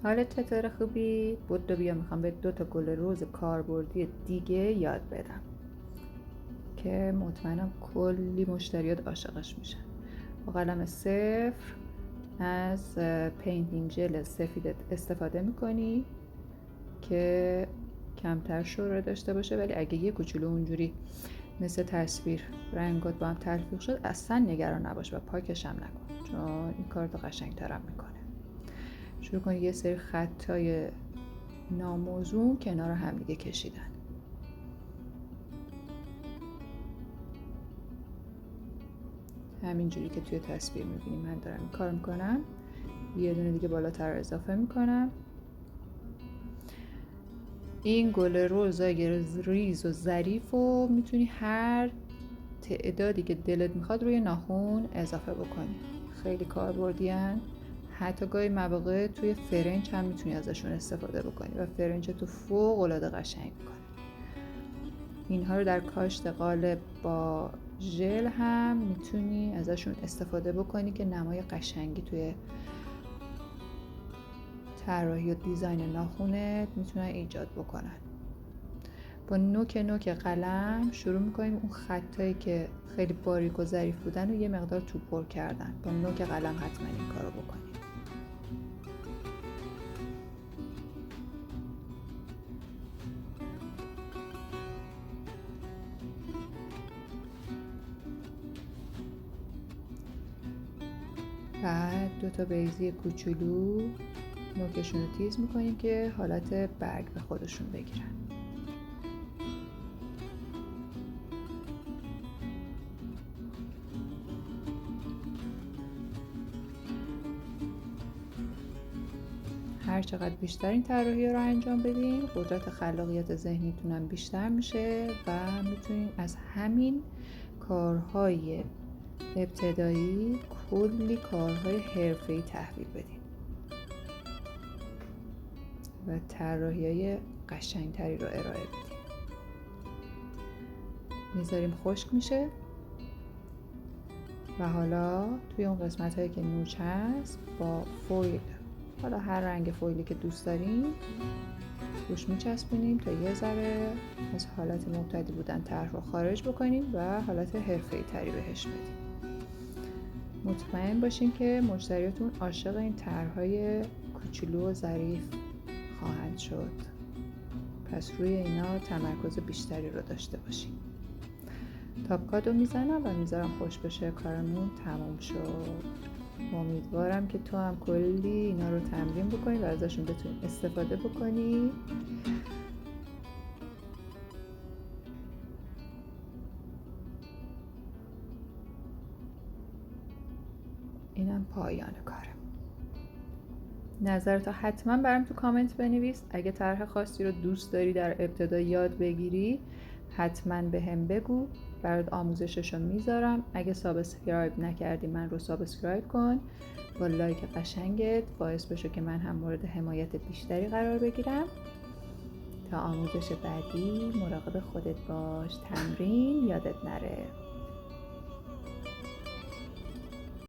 حالت چطور؟ خوبی؟ بدو بیا میخوام به 2 گل رز کاربردی دیگه یاد بدم که مطمئنم کلی مشتریات عاشقش میشن. با قلم صفر از پینتینگ ژل سفیدت استفاده میکنی که کمتر شوره داشته باشه، ولی اگه یه کوچولو اونجوری مثل تصویر رنگات با هم تلفیق شد اصلا نگران نباش و پاکش هم نکن، چون این کار رو قشنگ‌ترم میکنه. شروع کن یه سری خطای ناموزون کنار هم دیگه کشیدن. همینجوری که توی تصویر میبینی من دارم این کار میکنم. یه دونه دیگه بالاتر اضافه میکنم. این گل رزای ریز و ظریف و میتونی هر تعدادی که دلت میخواد روی ناخن اضافه بکنی. خیلی کاربردی ان. حتی گاهی مواقع توی فرنج هم میتونی ازشون استفاده بکنی و فرنج تو فوق العاده قشنگ میکنه. اینها رو در کاشت قالب با ژل هم میتونی ازشون استفاده بکنی که نمای قشنگی توی طراحی و دیزاین ناخنت میتونن ایجاد بکنن. با نوک قلم شروع میکنیم اون خطایی که خیلی باریک و ظریف بودن و یه مقدار توپر کردن. با نوک قلم حتما این کارو بکنیم. بعد 2 بیضی کوچولو نوکشون رو تیز میکنیم که حالت برگ به خودشون بگیرن. هر چقدر بیشتر این طراحی رو انجام بدیم قدرت خلاقیت ذهنیتون هم بیشتر میشه و میتونین از همین کارهای ابتدایی کلی کارهای حرفه‌ای تحویل بدیم و طراحی‌های قشنگتری رو ارائه بدیم. میذاریم خشک میشه و حالا توی اون قسمت‌هایی که نوچ هست با فویل، حالا هر رنگ فویلی که دوست داریم، روش میچسبونیم تا یه ذره از حالت مبتدی بودن طرح رو خارج بکنیم و حالت حرفه‌ای تری بهش بدیم. مطمئن باشین که مشتریاتون عاشق این طرح‌های کوچولو و ظریف خواهند شد. پس روی اینا تمرکز بیشتری رو داشته باشین. تاپکادو میزنم و میذارم خوش بشه. کارمون تموم شد. امیدوارم که تو هم کلی اینا رو تمرین بکنی و ازشون بتونی استفاده بکنی. اینم پایان کارم. نظرتو حتما برام تو کامنت بنویس. اگه طرح خاصی رو دوست داری در ابتدا یاد بگیری حتما بهم بگو. برات آموزششو میذارم. اگه سابسکرایب نکردی من رو سابسکرایب کن. با لایک قشنگت باعث بشه که من هم مورد حمایت بیشتری قرار بگیرم. تا آموزش بعدی مراقب خودت باش. تمرین یادت نره.